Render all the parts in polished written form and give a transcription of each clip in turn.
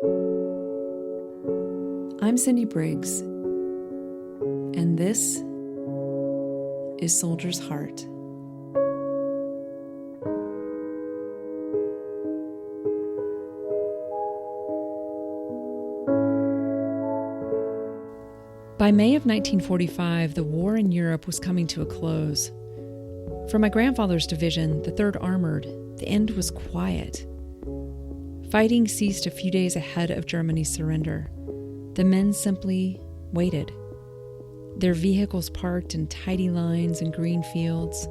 I'm Cindy Briggs, and this is Soldier's Heart. By May of 1945, the war in Europe was coming to a close. For my grandfather's division, the 3rd Armored, the end was quiet. Fighting ceased a few days ahead of Germany's surrender. The men simply waited, their vehicles parked in tidy lines in green fields,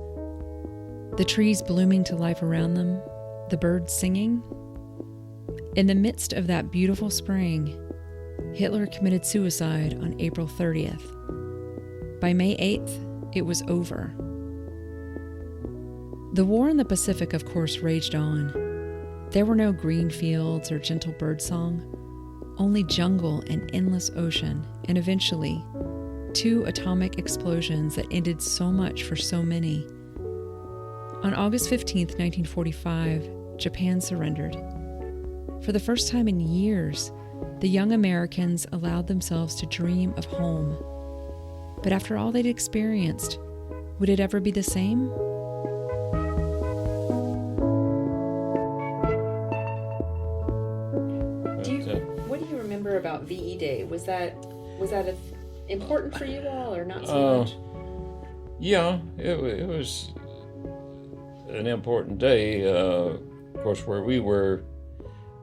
the trees blooming to life around them, the birds singing. In the midst of that beautiful spring, Hitler committed suicide on April 30th. By May 8th, it was over. The war in the Pacific, of course, raged on. There were no green fields or gentle birdsong, only jungle and endless ocean, and eventually, 2 atomic explosions that ended so much for so many. On August 15th, 1945, Japan surrendered. For the first time in years, the young Americans allowed themselves to dream of home. But after all they'd experienced, would it ever be the same? About VE Day, was that important for you all, or not so much? Yeah, it was an important day. Of course, where we were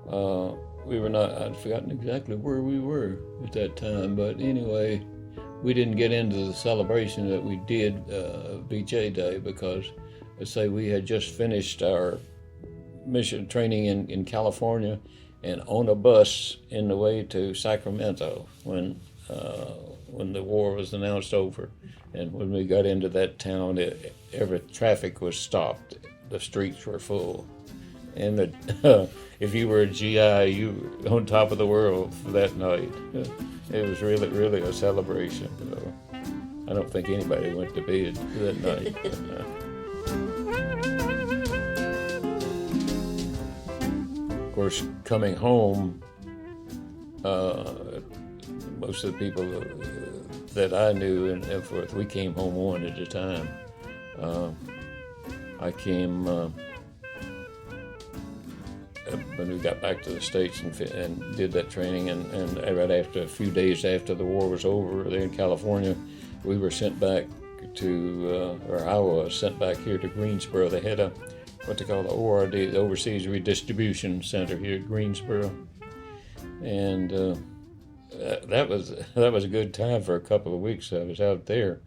not. I'd forgotten exactly where we were at that time, but anyway, we didn't get into the celebration that we did VJ Day because, let's say, we had just finished our mission training in California, and on a bus in the way to Sacramento when the war was announced over. And when we got into that town, every traffic was stopped. The streets were full. And if you were a GI, you were on top of the world for that night. It was really, really a celebration. I don't think anybody went to bed that night. Of course, coming home, most of the people that I knew and forth, we came home one at a time. I came when we got back to the States and did that training, and right after, a few days after the war was over there in California, we were sent back to, or I was sent back here to Greensboro. They had what they call the ORD, the Overseas Redistribution Center here at Greensboro, and that was a good time for a couple of weeks. I was out there.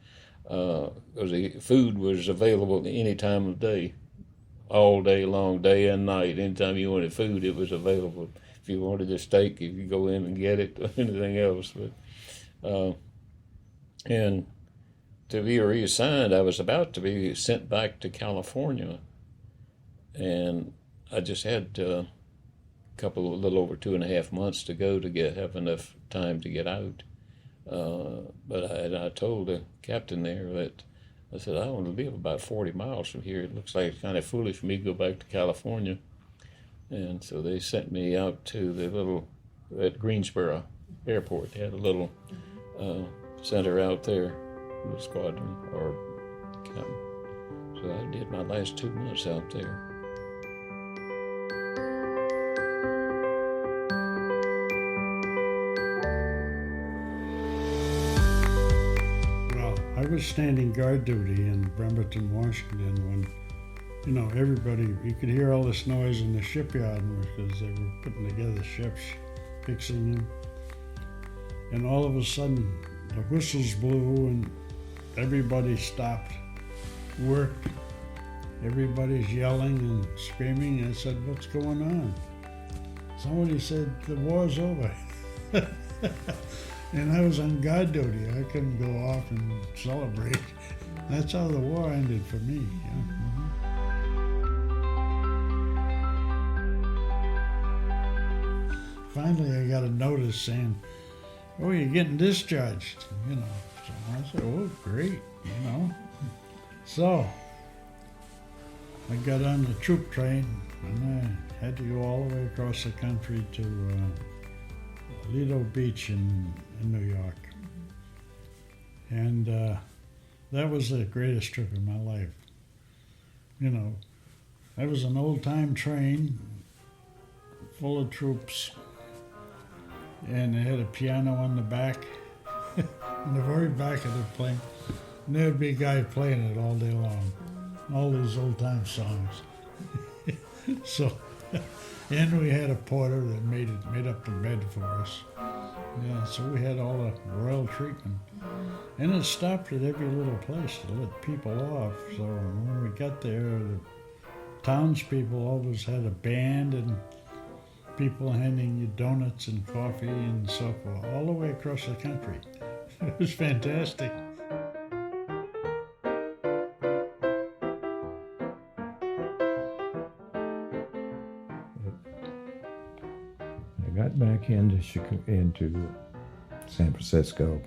The food was available any time of day, all day long, day and night. Anytime you wanted food, it was available. If you wanted a steak, you could go in and get it, or anything else. But and to be reassigned, I was about to be sent back to California. And I just had a little over 2.5 months to go to have enough time to get out. But I told the captain there that I said, I want to live about 40 miles from here. It looks like it's kind of foolish for me to go back to California. And so they sent me out to at Greensboro Airport. They had a little center out there, little squadron or camp. So I did my last 2 months out there. I was standing guard duty in Bremerton, Washington, when, everybody, you could hear all this noise in the shipyard because they were putting together ships, fixing them. And all of a sudden, the whistles blew and everybody stopped work. Everybody's yelling and screaming. I said, what's going on? Somebody said, the war's over. And I was on guard duty. I couldn't go off and celebrate. That's how the war ended for me. Yeah. Finally, I got a notice saying, oh, you're getting discharged, So I said, oh, great, So I got on the troop train, and I had to go all the way across the country to Lido Beach in New York. And that was the greatest trip of my life. You know, that was an old-time train full of troops, and it had a piano on the back, in the very back of the plane. And there'd be a guy playing it all day long, all these old-time songs. So, and we had a porter that made up the bed for us. Yeah, so we had all the royal treatment. And it stopped at every little place to let people off. So when we got there, the townspeople always had a band and people handing you donuts and coffee and so forth, all the way across the country. It was fantastic. I got back into San Francisco.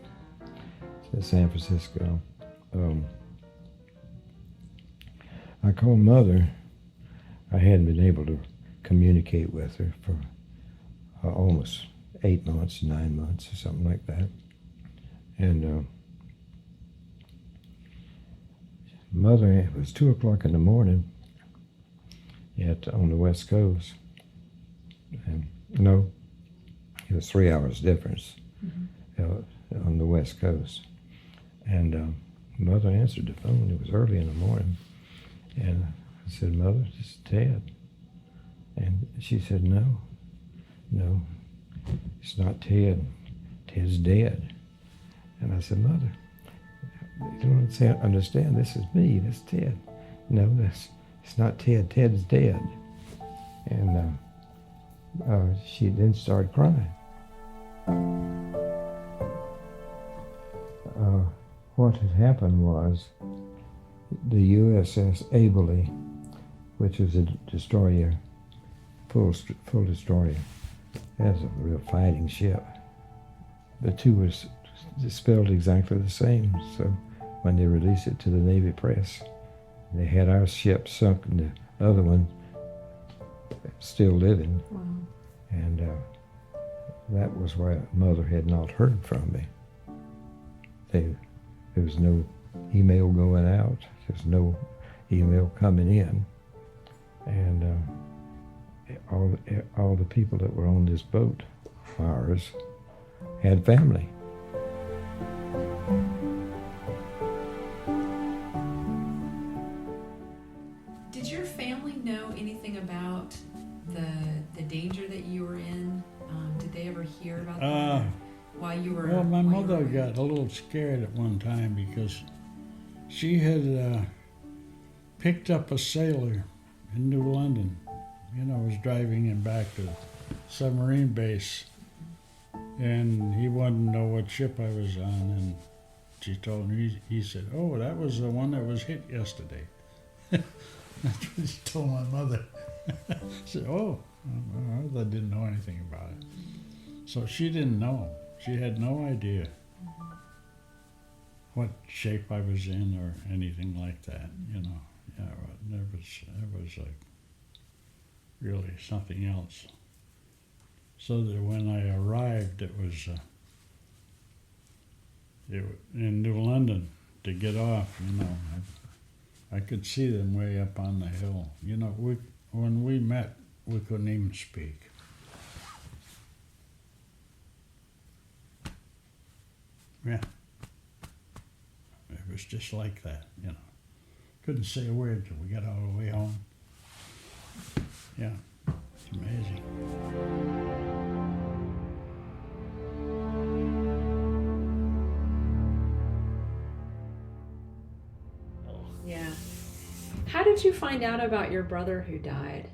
I called Mother. I hadn't been able to communicate with her for almost 8 months, 9 months, or something like that. And Mother, it was 2 o'clock in the morning on the West Coast. And no, it was 3 hours difference on the West Coast. And Mother answered the phone. It was early in the morning. And I said, Mother, this is Ted. And she said, no, it's not Ted. Ted's dead. And I said, Mother, you don't understand. This is me. This is Ted. No, it's not Ted. Ted's dead. And she then started crying. What had happened was the USS Abilene, which was a destroyer, full destroyer, as a real fighting ship. The two were spelled exactly the same, so when they released it to the Navy press, they had our ship sunk and the other one still living. Wow. And that was why Mother had not heard from me. There was no email going out. There was no email coming in. And all the people that were on this boat, ours, had family. Did your family know anything about the danger that you were in? Did they ever hear about that? While you were... Well, my mother got a little scared at one time because she had picked up a sailor in New London. You know, was driving him back to submarine base, and he wanted to know what ship I was on, and she told me, he said, oh, that was the one that was hit yesterday. That's what she told my mother. I said, oh, I didn't know anything about it. So she didn't know. She had no idea what shape I was in or anything like that, you know. Yeah, it was like really something else. So that when I arrived, it was in New London to get off, you know. I could see them way up on the hill. You know, when we met, we couldn't even speak. Yeah. It was just like that, you know. Couldn't say a word till we got all the way home. Yeah, it's amazing. Yeah. How did you find out about your brother who died?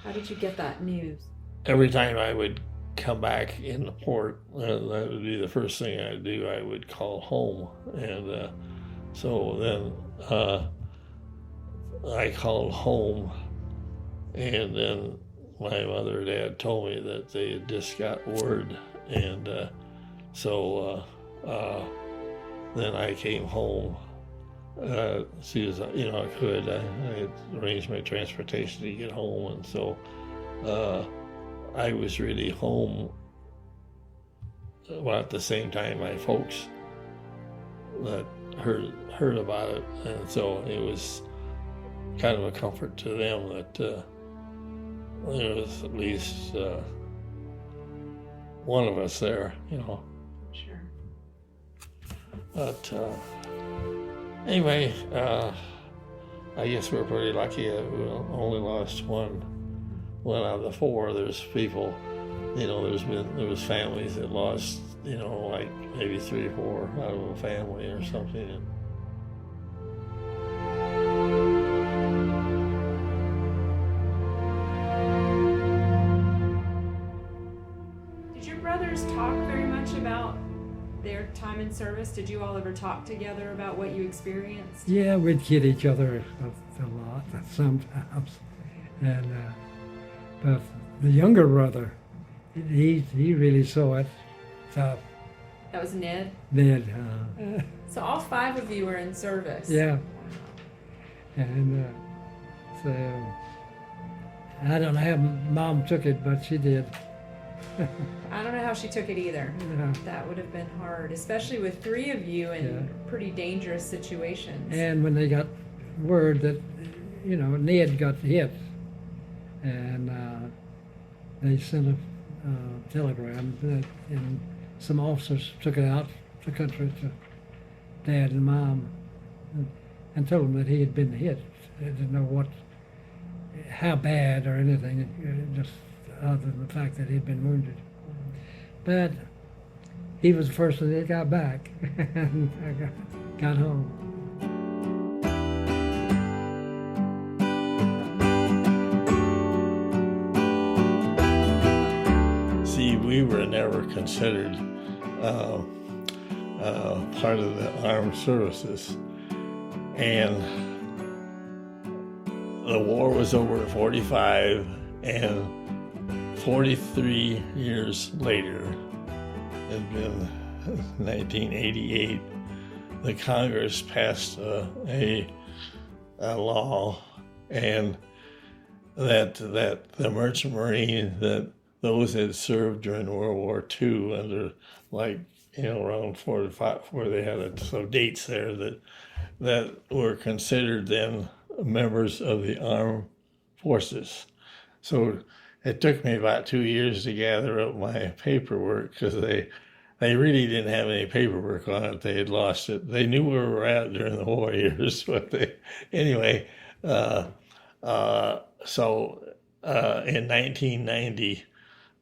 How did you get that news? Every time I would come back in the port, that would be the first thing I'd do. I would call home, and so then I called home, and then my mother and dad told me that they had just got word, and so then I came home as soon as I could. I had arranged my transportation to get home, and so I was really home well, at the same time, my folks that heard about it, and so it was kind of a comfort to them that there was at least one of us there, you know. Sure. But anyway, I guess we're pretty lucky that we only lost one out of the four. There's people, you know, there was families that lost, you know, like maybe 3 or 4 out of a family or something. Did your brothers talk very much about their time in service? Did you all ever talk together about what you experienced? Yeah, we'd kid each other a lot sometimes, and but the younger brother, he really saw it. So That was Ned? Ned, So all 5 of you were in service? yeah, and so I don't know how Mom took it, but she did. I don't know how she took it either. Yeah. That would have been hard, especially with 3 of you in Yeah. pretty dangerous situations. And when they got word that, you know, Ned got hit, and they sent a telegram, and some officers took it out the country to Dad and Mom, and told them that he had been hit. They didn't know how bad or anything, just other than the fact that he'd been wounded. But he was the first one that got back and got home. See, we were never considered part of the armed services, and the war was over in 45, and 43 years later, it had been 1988, the Congress passed a law, and that the Merchant Marine, that those that served during World War II under, like, you know, around 45, where they had some dates there that were considered then members of the armed forces. So it took me about 2 years to gather up my paperwork, because they really didn't have any paperwork on it. They had lost it. They knew where we were at during the war years, but anyway. So in 1990,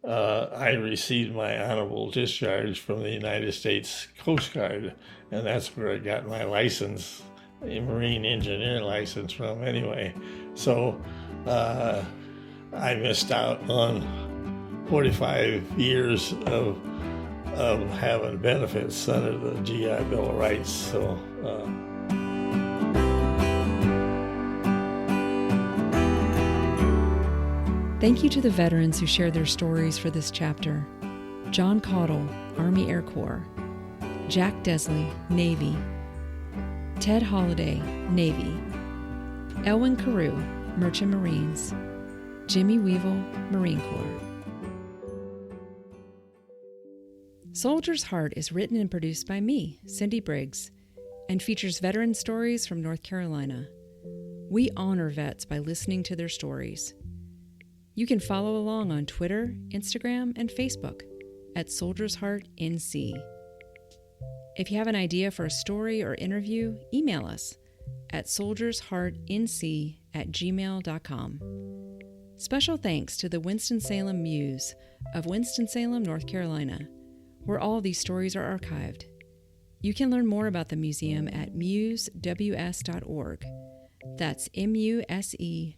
I received my honorable discharge from the United States Coast Guard, and that's where I got my license, a marine engineer license from anyway. So I missed out on 45 years of having benefits under the GI Bill of Rights. So. Thank you to the veterans who shared their stories for this chapter. John Caudle, Army Air Corps. Jack Desley, Navy. Ted Holliday, Navy. Elwin Carew, Merchant Marines. Jimmy Weevil, Marine Corps. Soldier's Heart is written and produced by me, Cindy Briggs, and features veteran stories from North Carolina. We honor vets by listening to their stories. You can follow along on Twitter, Instagram, and Facebook at Soldier's Heart NC. If you have an idea for a story or interview, email us at soldiersheartnc@gmail.com. Special thanks to the Winston-Salem Muse of Winston-Salem, North Carolina, where all these stories are archived. You can learn more about the museum at musews.org. That's musews.org.